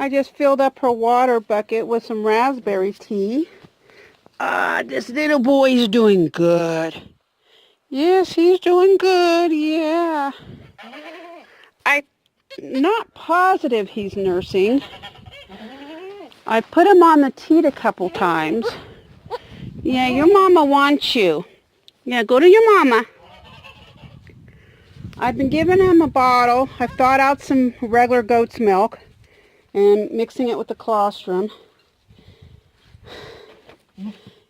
I just filled up her water bucket with some raspberry tea. This little boy's doing good. Yes, he's doing good, yeah. I'm not positive he's nursing. I put him on the teat a couple times. Yeah, your mama wants you. Yeah, go to your mama. I've been giving him a bottle. I've thawed out some regular goat's milk and mixing it with the colostrum.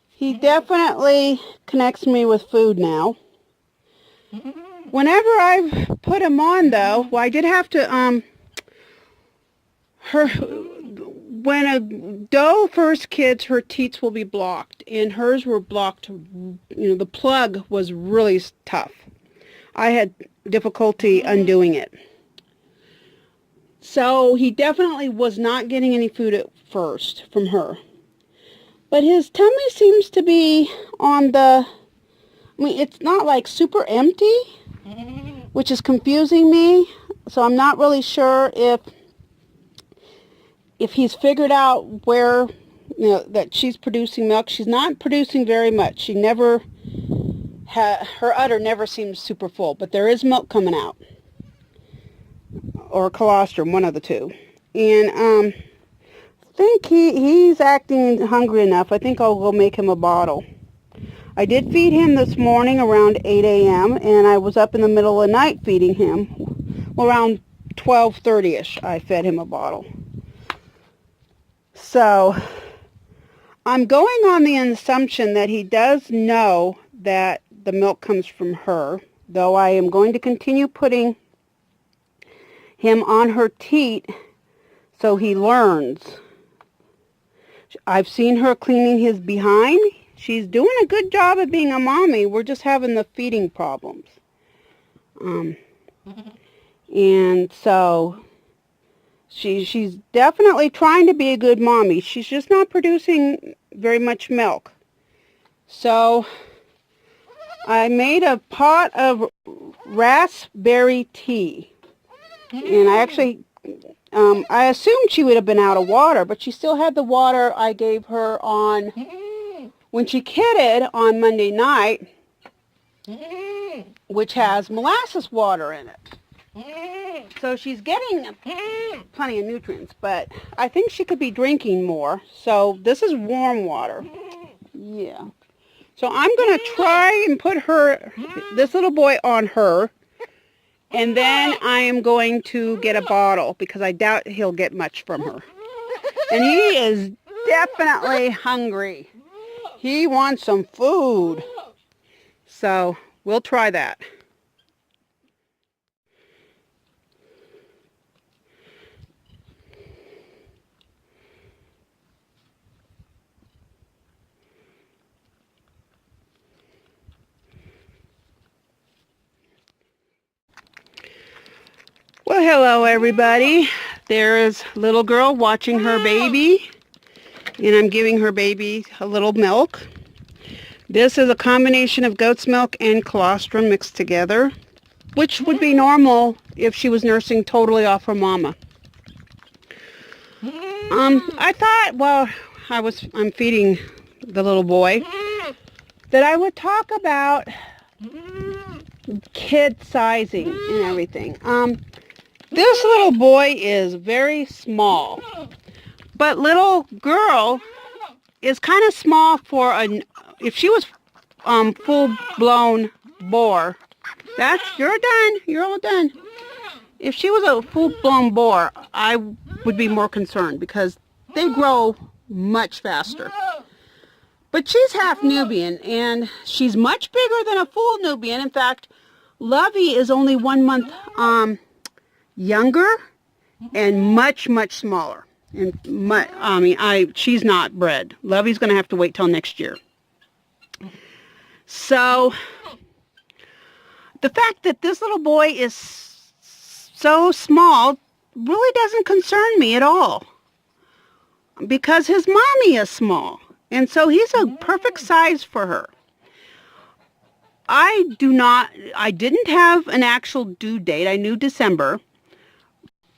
He definitely connects me with food now. Whenever I've put him on, though, well, I did have to, when a doe first kids, her teats will be blocked, and hers were blocked, the plug was really tough. I had difficulty undoing it. So he definitely was not getting any food at first from her. But his tummy seems to be on the, it's not like super empty, which is confusing me. So I'm not really sure if he's figured out where, that she's producing milk. She's not producing very much. She never, her udder never seems super full, but there is milk coming out. Or colostrum, one of the two. And I think he's acting hungry enough. I think I'll go make him a bottle. I did feed him this morning around 8 a.m. and I was up in the middle of the night feeding him. Around 12:30ish, I fed him a bottle. So I'm going on the assumption that he does know that the milk comes from her, though I am going to continue putting him on her teat so he learns. I've seen her cleaning his behind. She's doing a good job of being a mommy. We're just having the feeding problems. And so she's definitely trying to be a good mommy. She's just not producing very much milk. So I made a pot of raspberry tea. And I actually, I assumed she would have been out of water, but she still had the water I gave her on, when she kidded on Monday night, which has molasses water in it. So she's getting plenty of nutrients, but I think she could be drinking more. So this is warm water. Yeah. So I'm going to try and put this little boy on her. And then I am going to get a bottle because I doubt he'll get much from her. And he is definitely hungry. He wants some food. So we'll try that. Well, hello everybody. There is a little girl watching her baby, and I'm giving her baby a little milk. This is a combination of goat's milk and colostrum mixed together, which would be normal if she was nursing totally off her mama. I thought while I'm feeding the little boy that I would talk about kid sizing and everything. This little boy is very small, but little girl is kind of small for if she was full-blown boar. You're done. You're all done. If she was a full-blown boar, I would be more concerned because they grow much faster. But she's half Nubian, and she's much bigger than a full Nubian. In fact, Lovey is only 1 month younger and much, much smaller. And she's not bred. Lovey's going to have to wait till next year. So the fact that this little boy is so small really doesn't concern me at all, because his mommy is small, and so he's a perfect size for her. I didn't have an actual due date. I knew December,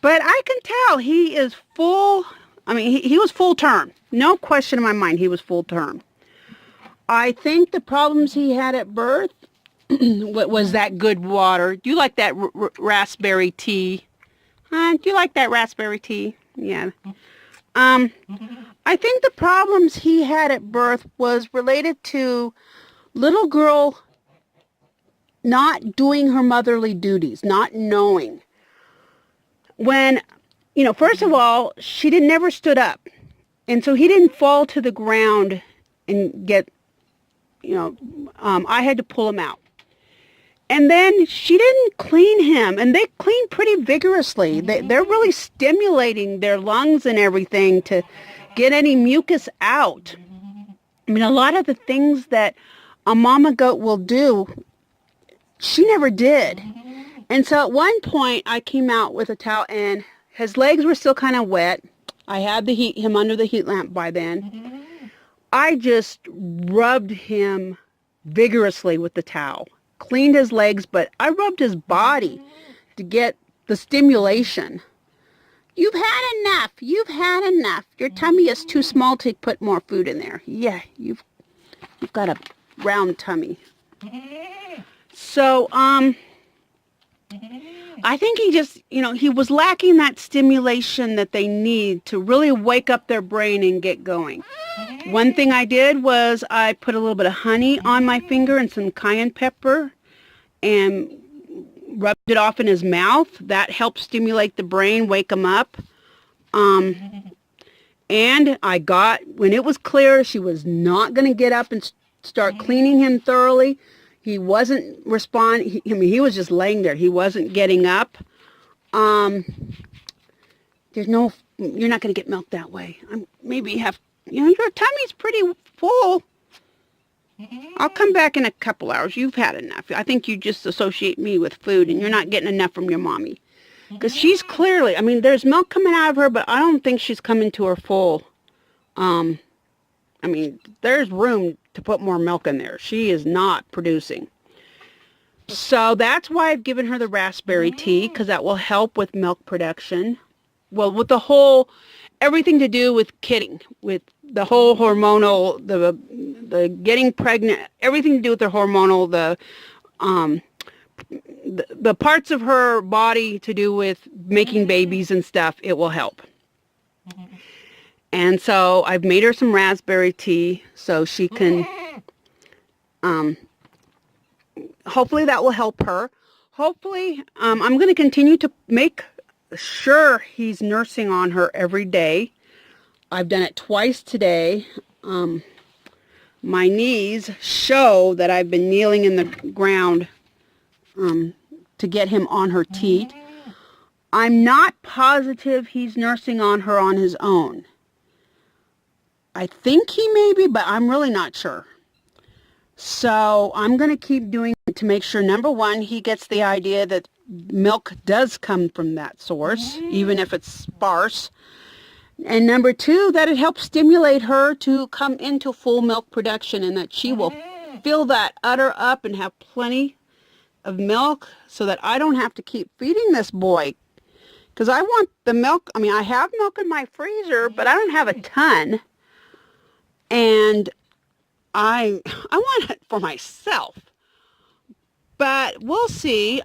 But I can tell he is full. I mean, he was full term. No question in my mind, he was full term. I think the problems he had at birth was that good water. Do you like that raspberry tea? Do you like that raspberry tea? Yeah. I think the problems he had at birth was related to little girl not doing her motherly duties, not knowing. When, first of all, she never stood up. And so he didn't fall to the ground and get, I had to pull him out. And then she didn't clean him, and they clean pretty vigorously. They're really stimulating their lungs and everything to get any mucus out. I mean, a lot of the things that a mama goat will do, she never did. And so at one point, I came out with a towel, and his legs were still kind of wet. I had him under the heat lamp by then. I just rubbed him vigorously with the towel. Cleaned his legs, but I rubbed his body to get the stimulation. You've had enough. You've had enough. Your tummy is too small to put more food in there. Yeah, you've got a round tummy. So, I think he just, he was lacking that stimulation that they need to really wake up their brain and get going. One thing I did was I put a little bit of honey on my finger and some cayenne pepper and rubbed it off in his mouth. That helped stimulate the brain, wake him up. And when it was clear she was not going to get up and start cleaning him thoroughly, he wasn't responding. He was just laying there. He wasn't getting up. You're not going to get milk that way. Maybe you have, your tummy's pretty full. I'll come back in a couple hours. You've had enough. I think you just associate me with food, and you're not getting enough from your mommy. Because she's clearly, there's milk coming out of her, but I don't think she's coming to her full. There's room to put more milk in there. She is not producing. So that's why I've given her the raspberry tea, because that will help with milk production. Well, with everything to do with kidding, with the whole hormonal, the getting pregnant, everything to do with the hormonal, the parts of her body to do with making babies and stuff, it will help. And so I've made her some raspberry tea so she can, hopefully that will help her. Hopefully, I'm going to continue to make sure he's nursing on her every day. I've done it twice today. My knees show that I've been kneeling in the ground to get him on her teat. I'm not positive he's nursing on her on his own. I think he may be, but I'm really not sure. So I'm going to keep doing it to make sure, number one, he gets the idea that milk does come from that source, even if it's sparse. And number two, that it helps stimulate her to come into full milk production, and that she will fill that udder up and have plenty of milk so that I don't have to keep feeding this boy. Because I want the milk. I have milk in my freezer, but I don't have a ton. And I want it for myself. But we'll see.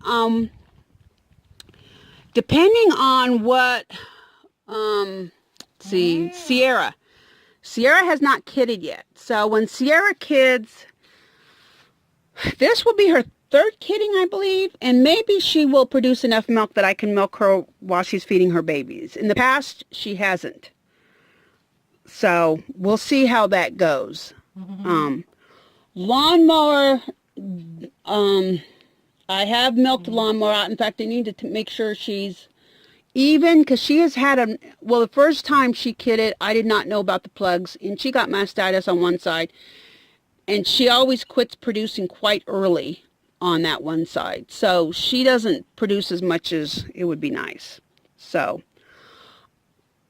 Depending on what, Sierra. Sierra has not kidded yet. So when Sierra kids, this will be her third kidding, I believe. And maybe she will produce enough milk that I can milk her while she's feeding her babies. In the past, she hasn't. So we'll see how that goes. Lawnmower, I have milked the lawnmower out. In fact, I need to make sure she's even, because she has had the first time she kidded, I did not know about the plugs, and she got mastitis on one side, and she always quits producing quite early on that one side. So she doesn't produce as much as it would be nice. So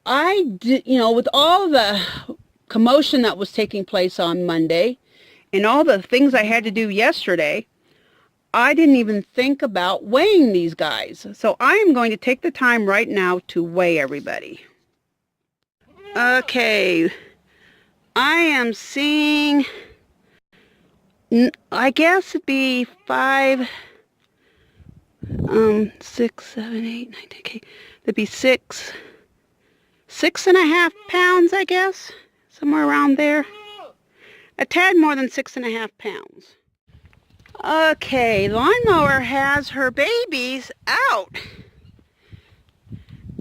I did, with all the commotion that was taking place on Monday and all the things I had to do yesterday, I didn't even think about weighing these guys. So I am going to take the time right now to weigh everybody. Okay, I am seeing, I guess it'd be 5, 6, 7, 8, 9, 10, okay. It'd be 6.5 pounds, I guess, somewhere around there. A tad more than 6.5 pounds. Okay, lawnmower has her babies out.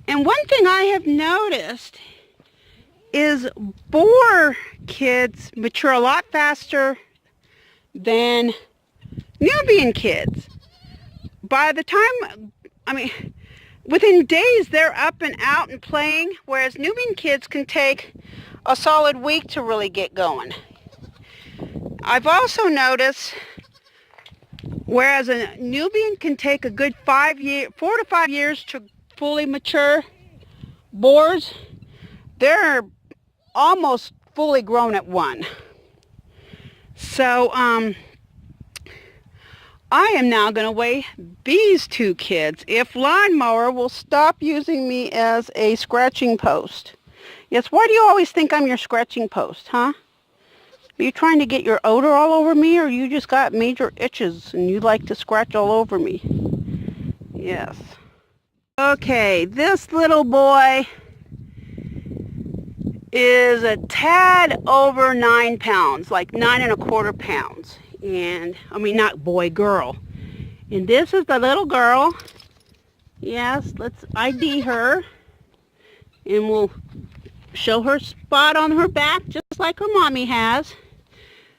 And one thing I have noticed is boar kids mature a lot faster than Nubian kids. By the time, within days they're up and out and playing, whereas Nubian kids can take a solid week to really get going. I've also noticed, whereas a Nubian can take a good 4 to 5 years to fully mature, boars, they're almost fully grown at 1. So, I am now going to weigh these 2 kids if lawnmower will stop using me as a scratching post. Yes, why do you always think I'm your scratching post, huh? Are you trying to get your odor all over me, or you just got major itches and you like to scratch all over me? Yes. Okay, this little boy is a tad over 9 pounds, like 9.25 pounds. And, not boy, girl. And this is the little girl. Yes, let's ID her. And we'll show her spot on her back, just like her mommy has.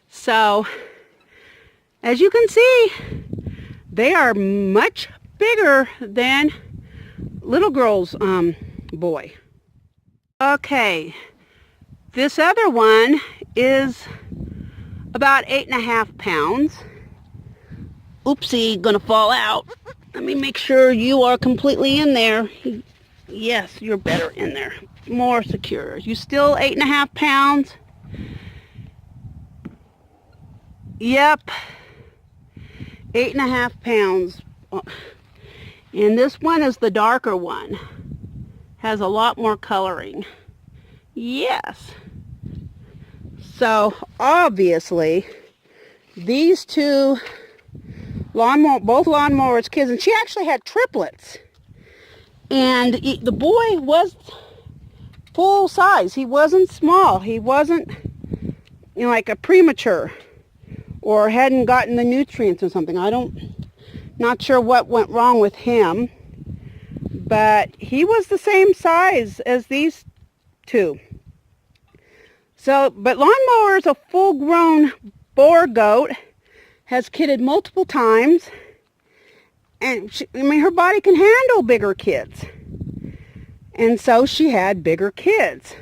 So, as you can see, they are much bigger than little girl's boy. Okay, this other one is about 8.5 pounds. Oopsie, gonna fall out. Let me make sure you are completely in there. Yes, you're better in there. More secure. You still 8.5 pounds? Yep. 8.5 pounds. And this one is the darker one. Has a lot more coloring. Yes. So, obviously, these 2 both lawnmowers kids, and she actually had triplets. And the boy was full size. He wasn't small. He wasn't, like a premature or hadn't gotten the nutrients or something. Not sure what went wrong with him, but he was the same size as these 2. So, but lawnmower is a full-grown boar goat, has kidded multiple times, and her body can handle bigger kids. And so she had bigger kids.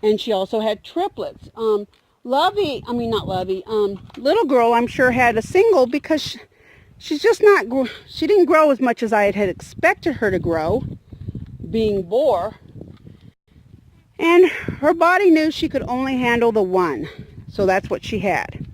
And she also had triplets. Little girl, I'm sure, had a single because she didn't grow as much as I had expected her to grow, being boar. And her body knew she could only handle the 1. So that's what she had.